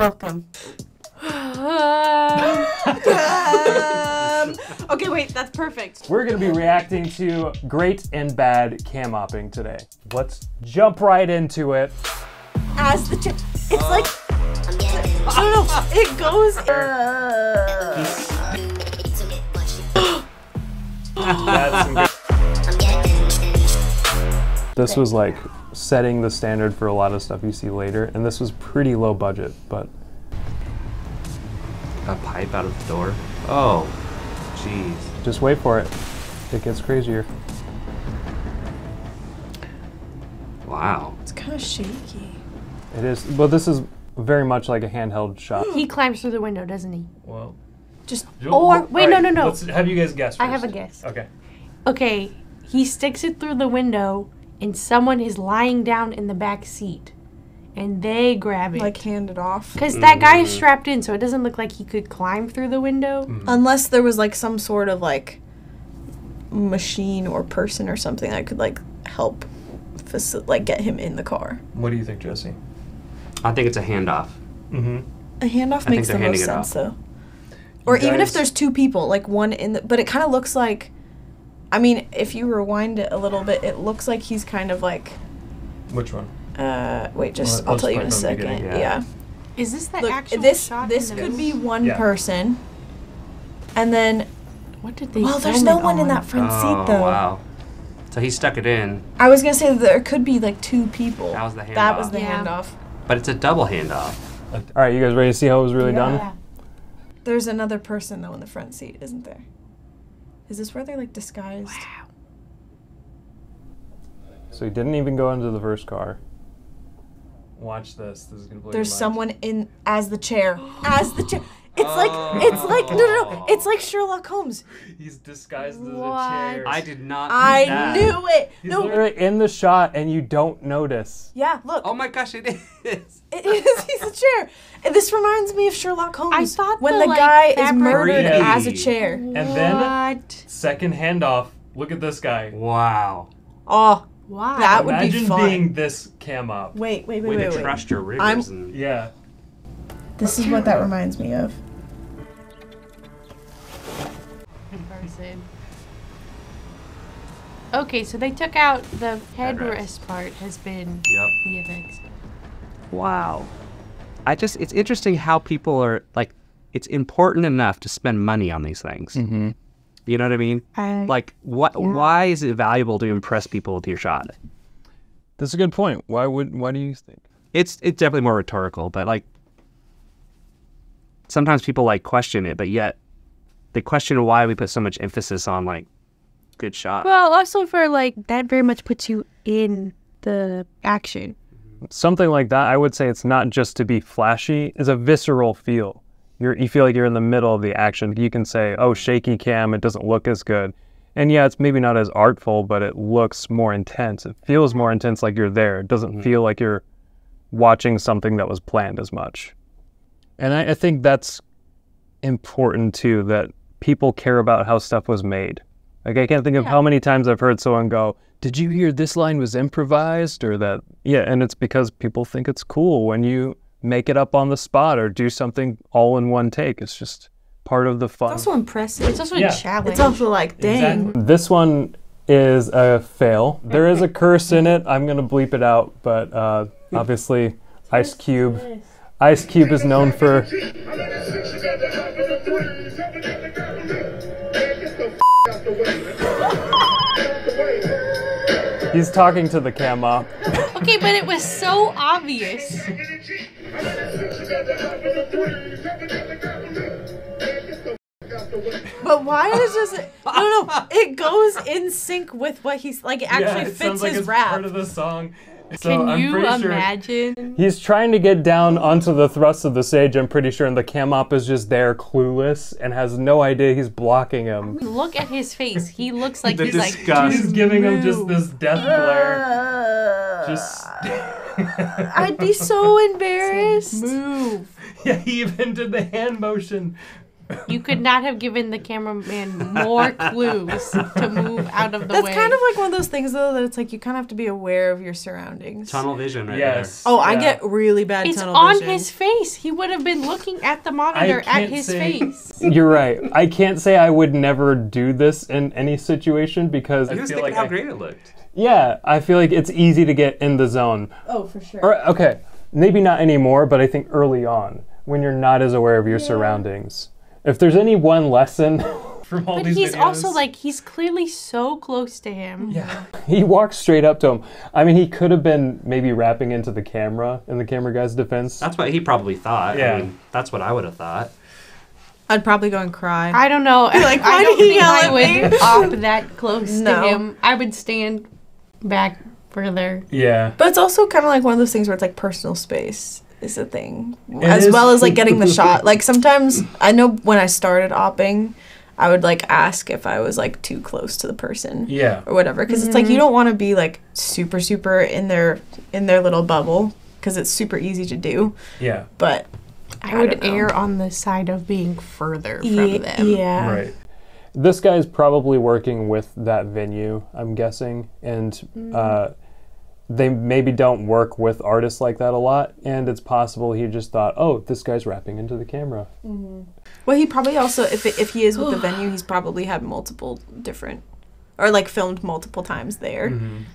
welcome. Okay, wait, that's perfect. We're gonna be reacting to great and bad cam mopping today. Let's jump right into it. As the chip, it's like, I don't know, it goes. That's some good. This was like setting the standard for a lot of stuff you see later, and this was pretty low budget, but. A pipe out of the door? Oh, jeez. Just wait for it. It gets crazier. Wow. It's kind of shaky. It is, but this is very much like a handheld shot. He climbs through the window, doesn't he? Well, Just, or, wait, no. Let's have you guys guess first. I have a guess. Okay. Okay, he sticks it through the window and someone is lying down in the back seat and they grab it. like, hand it off. Because that guy is strapped in, so it doesn't look like he could climb through the window. Unless there was, like, some sort of, like, machine or person or something that could, like, help, like, get him in the car. What do you think, Jesse? I think it's a handoff. Mm-hmm. A handoff I makes think the they're most handing it sense, off. though. Or even if guys- there's two people, like, one in the... But it kind of looks like... I mean, if you rewind it a little bit, it looks like he's kind of, like... Which one? Wait, just... Well, I'll tell you in a let's start from the second. beginning, Yeah. Is this the Look, actual this shot this in the could movie? be one Yeah. person. And then... What did they Well, there's film no it one in on? that front Oh, seat, though. wow. So he stuck it in, I was going to say that there could be, like, two people. That was the That was handoff. the Yeah. handoff. but it's a double handoff. All right, you guys ready to see how it was really done? Yeah. There's another person, though, in the front seat, isn't there? Is this where they're, like, disguised? Wow. So he didn't even go into the first car. Watch this. This is gonna blow There's your mind. someone in as the chair. As the chair. It's like no. It's like Sherlock Holmes. He's disguised as a What? chair. I did not see I that. knew it. He's No. literally in the shot, and you don't notice. Yeah, look. Oh my gosh, it is. It is. He's a chair. And this reminds me of Sherlock Holmes. I thought when the, the like, guy is fabric- murdered Creepy. as a chair. And then What? second handoff. Look at this guy. Wow. Oh, Wow. that would be Imagine fun. being this cam up. Wait. Way to trust your rivers. I'm- And Yeah. This is what that reminds me of. Person. Okay, so they took out the headrest part has been Yep. VFX. Wow. It's interesting how people are, like, it's important enough to spend money on these things. Mm-hmm. You know what I mean? Like, why is it valuable to impress people with your shot? That's a good point. Why do you think? It's definitely more rhetorical, but, like, sometimes people, like, question it, but yet they question why we put so much emphasis on, like, good shot. Well, also for like that very much puts you in the action. Something like that, I would say it's not just to be flashy. It's a visceral feel. You feel like you're in the middle of the action. You can say, oh, shaky cam, it doesn't look as good. And yeah, it's maybe not as artful, but it looks more intense. It feels more intense, like you're there. It doesn't feel like you're watching something that was planned as much. And I think that's important too, that people care about how stuff was made. Like, I can't think of how many times I've heard someone go, did you hear this line was improvised? Or that, yeah, and it's because people think it's cool when you make it up on the spot or do something all in one take. It's just part of the fun. It's also impressive. It's also Yeah. a challenge. It's also like, dang. Exactly. This one is a fail. There is a curse in it. I'm going to bleep it out, but obviously Ice Cube is known for... He's talking to the cam op. Okay, but it was so obvious. But why is this? No. It goes in sync with what he's like. It actually it fits sounds like his it's rap. part of the song. So Can I'm you pretty sure imagine? he's trying to get down onto the thrust of the stage, I'm pretty sure, and the cam op is just there clueless and has no idea he's blocking him. Look at his face. He looks like The he's like, disgust. He's giving him just move. this death glare. Just I'd be so embarrassed. Move. yeah, he even did the hand motion. You could not have given the cameraman more clues to move out of the way. That's kind of like one of those things, though, that it's like you kind of have to be aware of your surroundings. Tunnel vision right Yes. Oh, I Yeah. get really bad It's tunnel on vision. his face. He would have been looking at the monitor at can't his say- face. You're right. I can't say I would never do this in any situation because there. I He was feel thinking like how great it looked. yeah, I feel like it's easy to get in the zone. Oh, for sure. Or okay, maybe not anymore, but I think early on when you're not as aware of your surroundings. If there's any one lesson from all But these he's videos, also like, he's clearly so close to him. yeah, he walks straight up to him. I mean, he could have been maybe rapping into the camera in the camera guy's defense. That's what he probably thought. Yeah. I mean, that's what I would have thought. I'd probably go and cry. I don't know. Like, why I don't did he think yell I at would me? op that close No. to him. I would stand back further. Yeah. But it's also kind of like one of those things where it's like personal space is a thing, It as is. well as like getting the shot. Like sometimes I know when I started opping, I would like ask if I was like too close to the person Yeah. or whatever, because it's like you don't want to be like super in their little bubble because it's super easy to do. Yeah. But I would don't know. err on the side of being further from them. Yeah. Right. This guy's probably working with that venue, I'm guessing, and they maybe don't work with artists like that a lot, and it's possible he just thought, oh, this guy's rapping into the camera. Well, he probably also, if he is with the venue, he's probably had multiple different, or like filmed multiple times there.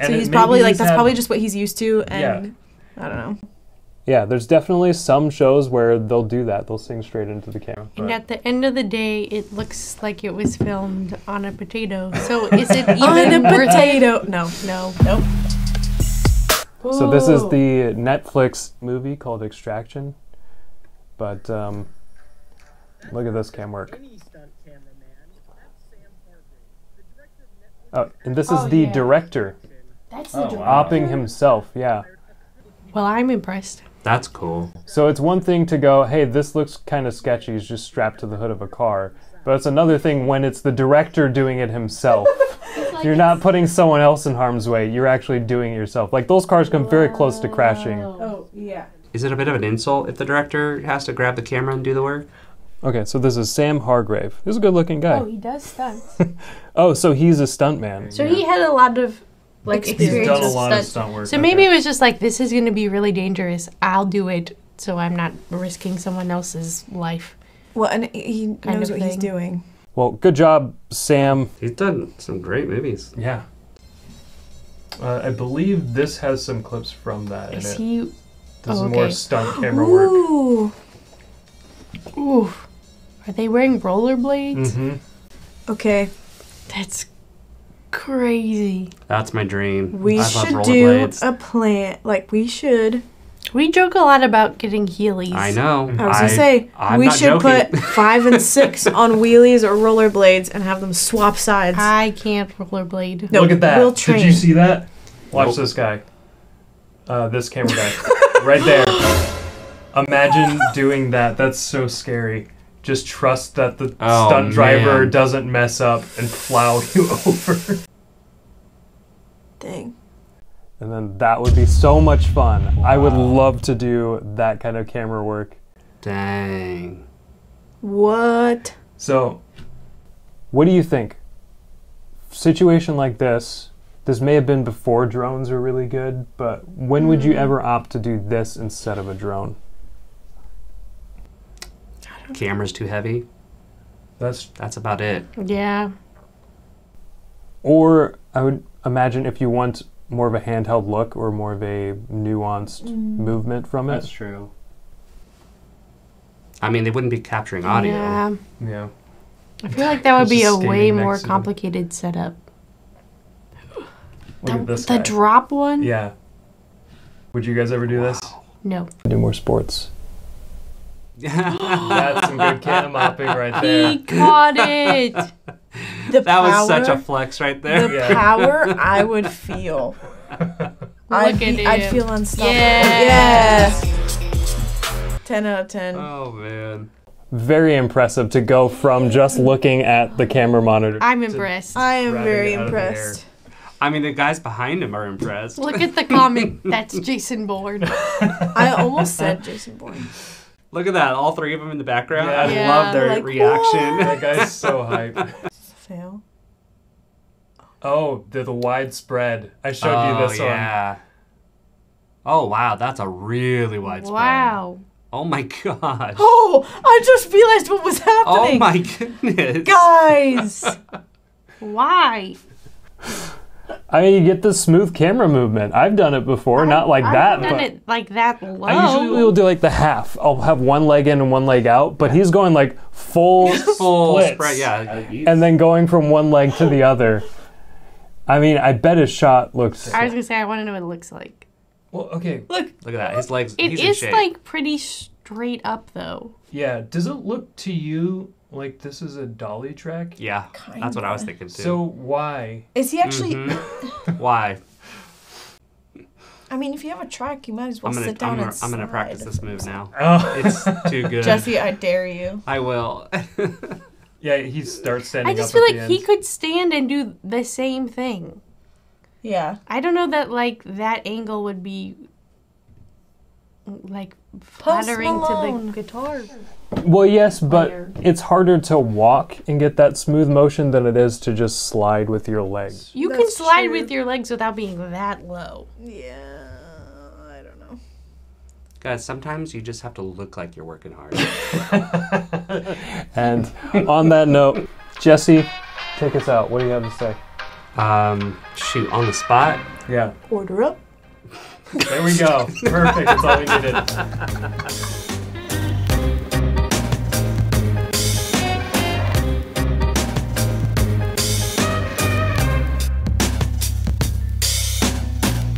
So he's probably like, that's probably just what he's used to, and I don't know. Yeah, there's definitely some shows where they'll do that. They'll sing straight into the camera. And but- at the end of the day, it looks like it was filmed on a potato. So is it even On a worth it? potato. No. No. Nope. So this is the Netflix movie called Extraction. But look at this cam work. Oh, and this is the director, That's the director. opping himself, yeah. Well, I'm impressed. That's cool. So it's one thing to go, hey, this looks kind of sketchy, he's just strapped to the hood of a car. But it's another thing when it's the director doing it himself. You're not putting someone else in harm's way, you're actually doing it yourself. Like, those cars come very close to crashing. Oh, yeah. Is it a bit of an insult if the director has to grab the camera and do the work? Okay, so this is Sam Hargrave. He's a good-looking guy. Oh, he does stunts. Oh, so he's a stuntman. So he had a lot of like experience done a with lot of stunts. stunt work. So maybe it was just like, this is going to be really dangerous. I'll do it so I'm not risking someone else's life. Well, and he knows of what he's thing. doing. Well, good job, Sam. He's done some great movies. Yeah. I believe this has some clips from that Is in it. he? This is oh, more okay. stunt camera work. Ooh. Ooh. Are they wearing rollerblades? Mm-hmm. Okay. That's crazy. That's my dream. We I love should do rollerblades. a plan. Like, we should. We joke a lot about getting Heelys. I know. I was going to say, I'm we not should joking. put 5 and 6 on wheelies or rollerblades and have them swap sides. I can't rollerblade. No, Look at that. we'll Did train. you see that? Watch Nope. this guy. This camera guy. Right there. Imagine doing that. That's so scary. Just trust that the Oh, stunt driver man. doesn't mess up and plow you over. Dang. And then that would be so much fun. I would love to do that kind of camera work. Dang. What? So, what do you think? Situation like this may have been before drones were really good, but when would you ever opt to do this instead of a drone? Camera's too heavy. That's about it. Yeah. Or I would imagine if you want more of a handheld look or more of a nuanced movement from it. true. I mean, they wouldn't be capturing audio. Yeah. Yeah. I feel like that would be Just a way skating more next to them. complicated setup. Look at this The guy. drop one? Yeah. Would you guys ever do this? No. Do more sports. That's some good cam mopping right there. He caught it. The That was such a power- flex right there. The Yeah. power I would feel. I'd at feel him. unstoppable. Yes. Yeah. 10 out of 10. Oh, man. Very impressive to go from just looking at the camera monitor. I'm impressed. I am Grabbing very it out of the air. impressed. I mean, the guys behind him are impressed. Look at the comment. That's Jason Bourne. I almost said Jason Bourne. Look at that. All three of them in the background. Yeah. I love their Like, reaction. That guy's so hyped. Fail. Oh, the widespread. I showed you this one. Oh, wow. That's a really wide spread. Wow. Oh, my gosh. Oh, I just realized what was Oh, happening. my goodness. Guys. Why? I mean, you get the smooth camera movement. I've done it before, not like that, I've done but it like that low. I usually will do like the half. I'll have one leg in and one leg out, but he's going like full splits, spread. Yeah. and then going from one leg to the other. I mean, I bet his shot looks. I was gonna say I want to know what it looks like. Well, okay. Look at that. His legs. It he's in is shape. like pretty straight up though. Yeah. Does it look to you like this is a dolly track? Yeah. That's what I was thinking too. So why? Is he actually... Why? I mean, if you have a track, you might as well sit down and I'm gonna slide. practice this move now. Oh. It's too good. Jesse, I dare you. I will. Yeah, he starts standing I just up feel at like the he end. could stand and do the same thing. Yeah. I don't know that like that angle would be like flattering to Malone. the guitar. Well, yes, but player. it's harder to walk and get that smooth motion than it is to just slide with your legs. You can That's slide true. with your legs without being that low. Yeah. I don't know. Guys, sometimes you just have to look like you're working hard. And on that note, Jesse, take us out. What do you have to say? Shoot, on the spot. Yeah. Order up. There we go. Perfect. That's all we needed.